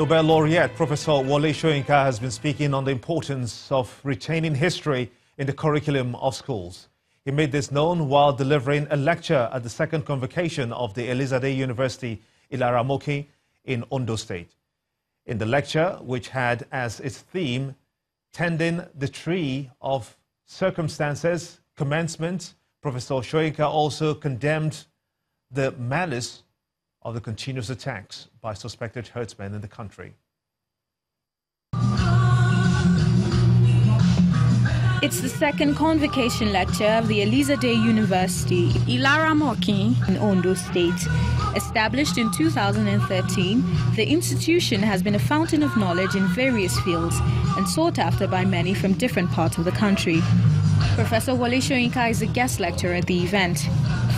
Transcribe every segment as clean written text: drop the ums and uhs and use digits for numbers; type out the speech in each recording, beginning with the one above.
Nobel laureate Professor Wole Soyinka has been speaking on the importance of retaining history in the curriculum of schools. He made this known while delivering a lecture at the second convocation of the Elizade University Ilaramoki in Ondo State. In the lecture, which had as its theme Tending the Tree of Circumstances, Commencement, Professor Soyinka also condemned the malice of the continuous attacks by suspected herdsmen in the country. It's the second convocation lecture of the Elizade University Ilaramoki in Ondo State. Established in 2013, the institution has been a fountain of knowledge in various fields and sought after by many from different parts of the country. Professor Wole Soyinka is a guest lecturer at the event.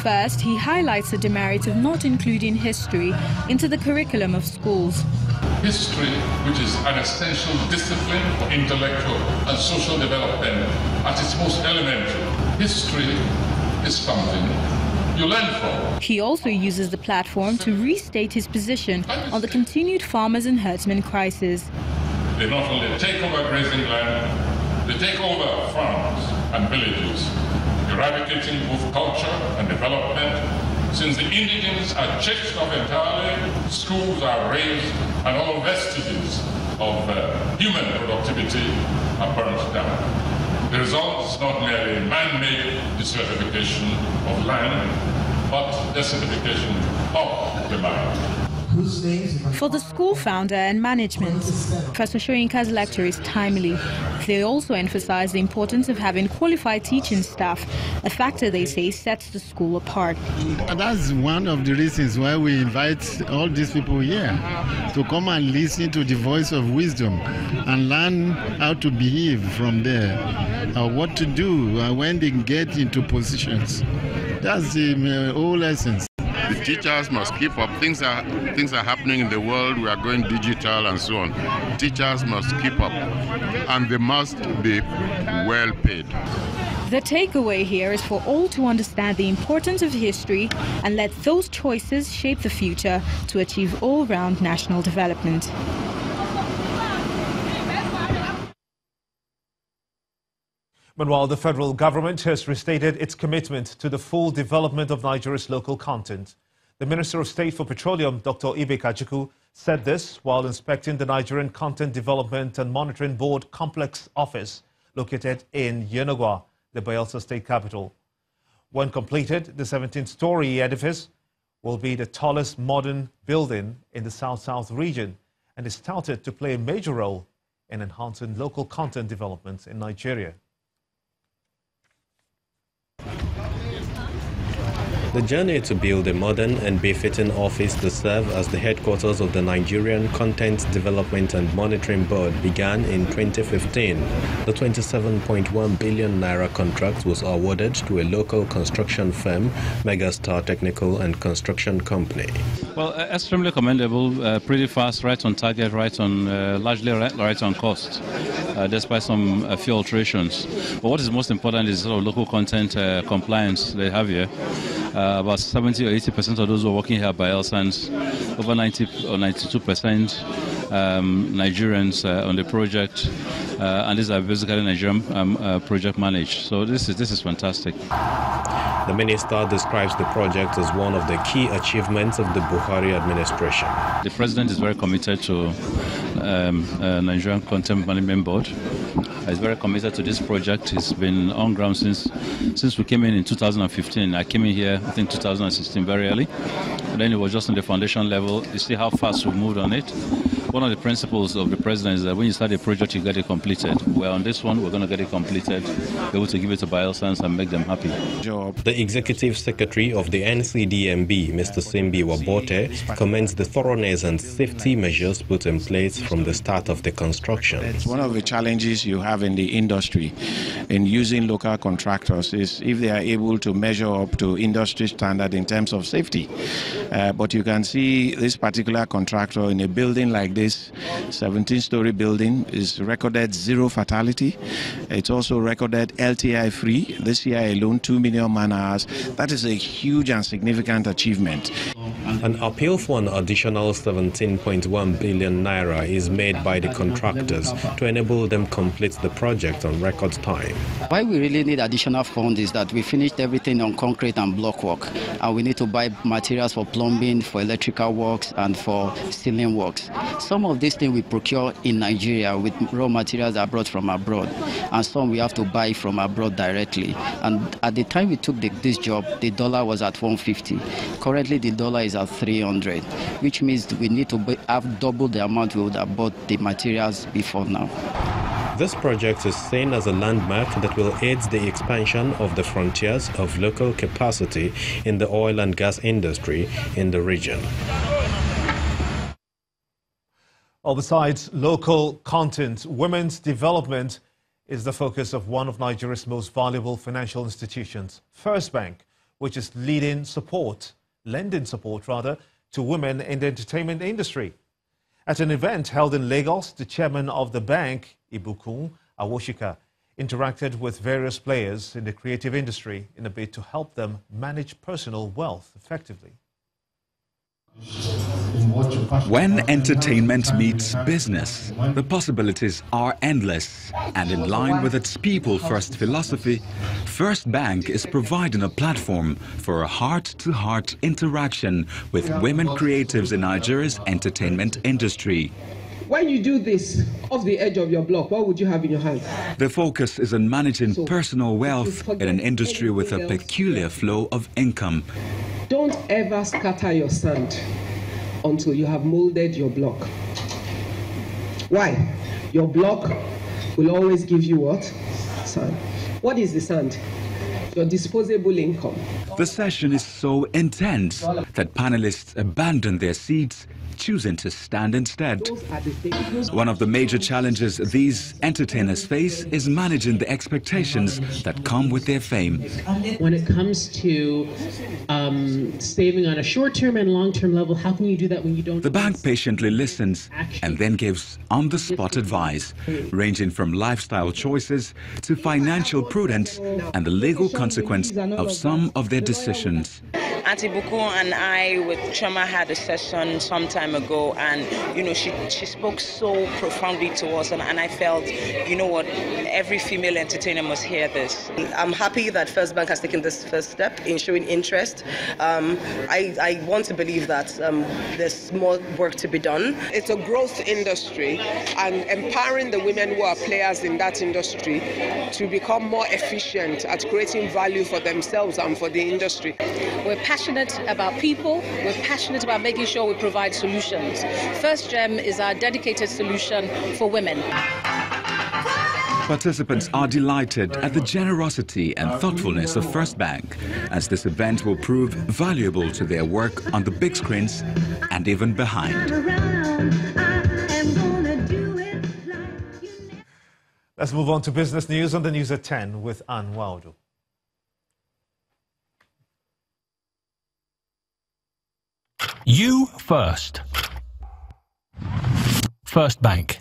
First, he highlights the demerit of not including history into the curriculum of schools. History, which is an essential discipline for intellectual and social development at its most elementary. History is something you learn from. He also uses the platform to restate his position on the continued farmers and herdsmen crisis. They not only take over grazing land, they take over farms and villages, eradicating both culture and development. Since the indigents are chased off entirely, schools are razed, and all vestiges of human productivity are burnt down. The result is not merely man-made desertification of land, but desertification of the land. For the school founder and management, Professor Soyinka's lecture is timely. They also emphasize the importance of having qualified teaching staff, a factor they say sets the school apart. That's one of the reasons why we invite all these people here, to come and listen to the voice of wisdom and learn how to behave from there, what to do when they get into positions. That's the whole essence. The teachers must keep up. Things are happening in the world. We are going digital and so on. Teachers must keep up, and they must be well paid. The takeaway here is for all to understand the importance of history and let those choices shape the future to achieve all-round national development. Meanwhile, the federal government has restated its commitment to the full development of Nigeria's local content. The Minister of State for Petroleum, Dr. Ibe Kachikwu, said this while inspecting the Nigerian Content Development and Monitoring Board Complex Office located in Yenagoa, the Bayelsa State capital. When completed, the 17-story edifice will be the tallest modern building in the South-South region and is touted to play a major role in enhancing local content development in Nigeria. The journey to build a modern and befitting office to serve as the headquarters of the Nigerian Content Development and Monitoring Board began in 2015. The 27.1 billion naira contract was awarded to a local construction firm, Megastar Technical and Construction Company. Well, extremely commendable, pretty fast, right on target, largely right on cost, despite some few alterations. But what is most important is sort of local content compliance they have here. About 70 or 80% of those who are working here are Bayelsans, over 90 or 92% Nigerians on the project, and these are basically Nigerian project managed. So this is fantastic. The minister describes the project as one of the key achievements of the Buhari administration. The president is very committed to Nigerian Content Management Board. He's very committed to this project. He's been on ground since we came in 2015. I came in here, I think 2016, very early. And then it was just on the foundation level. You see how fast we've moved on it. One of the principles of the president is that when you start a project, you get it completed. Well, on this one, we're going to get it completed, be able to give it to Bayelsans and make them happy. The executive secretary of the NCDMB, Mr. Simbi Wabote, commends the thoroughness and safety measures put in place from the start of the construction. One of the challenges challenges you have in the industry in using local contractors is if they are able to measure up to industry standard in terms of safety. But you can see this particular contractor in a building like this, 17-story building, is recorded 0 fatality. It's also recorded LTI free. This year alone, 2 million man-hours. That is a huge and significant achievement. An appeal for an additional 17.1 billion naira is made by the contractors to enable them complete the project on record time. Why we really need additional funds is that we finished everything on concrete and block work, and we need to buy materials for plumbing, for electrical works, and for ceiling works. Some of these things we procure in Nigeria with raw materials that are brought from abroad, and some we have to buy from abroad directly. And at the time we took this job, the dollar was at 150. Currently, the dollar is at 300, which means we need to have double the amount we would have bought the materials before now. This project is seen as a landmark that will aid the expansion of the frontiers of local capacity in the oil and gas industry in the region. Well, besides local content, women's development is the focus of one of Nigeria's most valuable financial institutions, First Bank, which is lending support to women in the entertainment industry. At an event held in Lagos, the chairman of the bank, Ibukun Awoshika, interacted with various players in the creative industry in a bid to help them manage personal wealth effectively. When entertainment meets business, the possibilities are endless. And in line with its people-first philosophy, First Bank is providing a platform for a heart-to-heart interaction with women creatives in Nigeria's entertainment industry. When you do this off the edge of your block, what would you have in your hand? The focus is on managing personal wealth in an industry with a peculiar flow of income. Don't ever scatter your sand until you have molded your block. Why? Your block will always give you what? Sand. What is the sand? Your disposable income. The session is so intense that panelists abandon their seats, choosing to stand instead. One of the major challenges these entertainers face is managing the expectations that come with their fame. When it comes to saving on a short-term and long-term level, how can you do that when you don't? The bank patiently listens and then gives on-the-spot advice, ranging from lifestyle choices to financial prudence and the legal consequence of some of their decisions. Auntie Buku and I with Choma had a session some time ago, and she spoke so profoundly to us, and I felt, you know what, every female entertainer must hear this. I'm happy that First Bank has taken this first step in showing interest. I want to believe that there's more work to be done. It's a growth industry, and empowering the women who are players in that industry to become more efficient at creating value for themselves and for the industry. We're passionate about people. We're passionate about making sure we provide solutions. First Gem is our dedicated solution for women. Participants are delighted at the generosity and thoughtfulness of First Bank, as this event will prove valuable to their work on the big screens and even behind. Let's move on to business news on the News at 10 with Ann Waldo. You first. First Bank.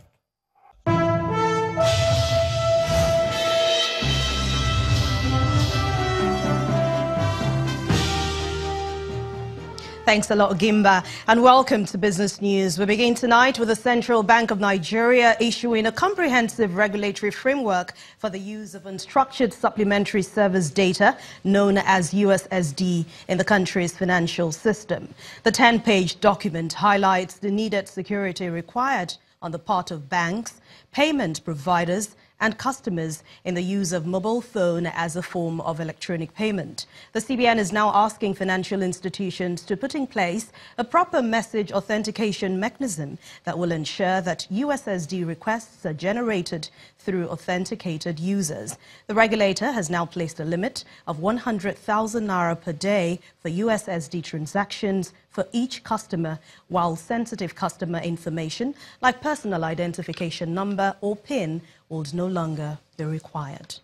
Thanks a lot, Gimba, and welcome to Business News. We begin tonight with the Central Bank of Nigeria issuing a comprehensive regulatory framework for the use of unstructured supplementary service data, known as USSD, in the country's financial system. The 10-page document highlights the needed security required on the part of banks, payment providers, and customers in the use of mobile phone as a form of electronic payment. The CBN is now asking financial institutions to put in place a proper message authentication mechanism that will ensure that USSD requests are generated through authenticated users. The regulator has now placed a limit of 100,000 naira per day for USSD transactions for each customer, while sensitive customer information like personal identification number or PIN would no longer be required.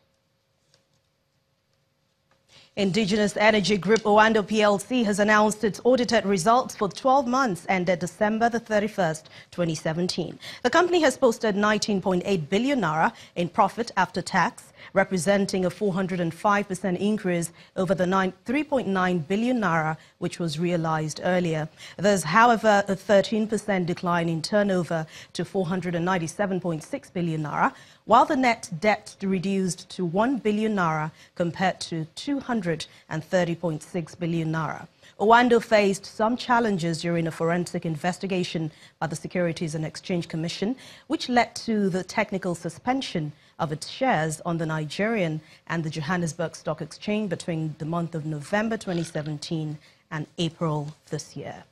Indigenous Energy Group Owando PLC has announced its audited results for 12 months ended December the 31st, 2017. The company has posted 19.8 billion naira in profit after tax, representing a 405% increase over the 3.9 billion naira which was realized earlier. There's, however, a 13% decline in turnover to 497.6 billion naira, while the net debt reduced to 1 billion naira compared to 230.6 billion naira. Owando faced some challenges during a forensic investigation by the Securities and Exchange Commission, which led to the technical suspension of its shares on the Nigerian and the Johannesburg Stock Exchange between the month of November 2017 and April this year.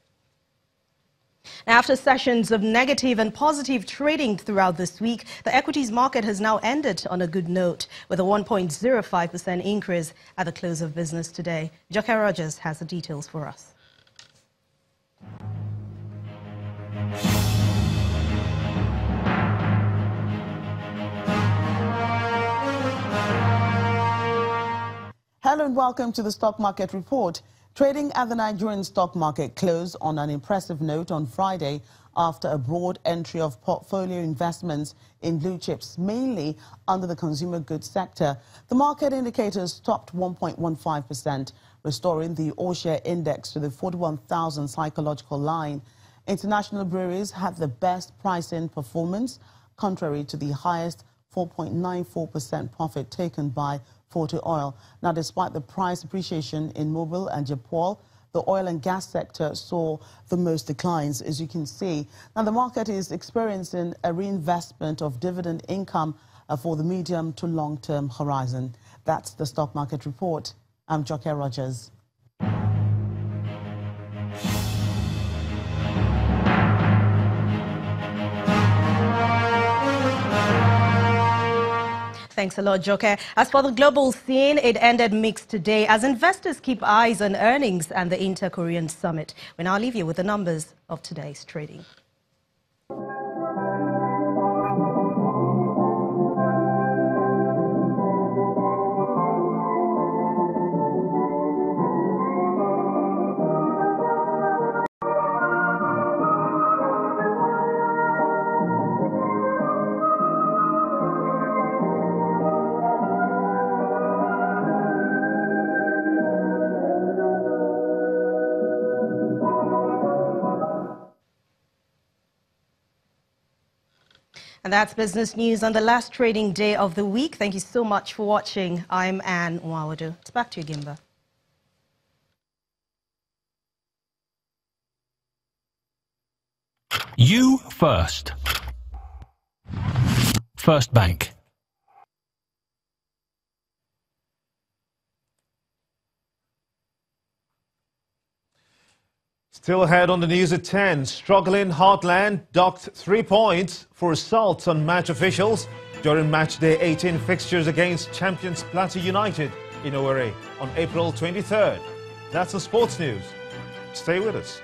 After sessions of negative and positive trading throughout this week, the equities market has now ended on a good note with a 1.05% increase at the close of business today. Joke Rogers has the details for us. Hello and welcome to the Stock Market Report. Trading at the Nigerian stock market closed on an impressive note on Friday after a broad entry of portfolio investments in blue chips, mainly under the consumer goods sector. The market indicators topped 1.15%, restoring the all-share index to the 41,000 psychological line. International breweries had the best pricing performance, contrary to the highest 4.94% profit taken by Forte Oil. Now, despite the price appreciation in Mobil and Jepol, the oil and gas sector saw the most declines, as you can see. Now, the market is experiencing a reinvestment of dividend income for the medium to long-term horizon. That's the Stock Market Report. I'm Joke Rogers. Thanks a lot, Joke. As for the global scene, it ended mixed today as investors keep eyes on earnings and the Inter-Korean Summit. We now leave you with the numbers of today's trading. And that's business news on the last trading day of the week. Thank you so much for watching. I'm Anne Nwawadu. It's back to you, Gimba. You first. First Bank. Still ahead on the news at 10, struggling Heartland docked 3 points for assaults on match officials during match day 18 fixtures against champions Plateau United in Owerri on April 23rd. That's the sports news. Stay with us.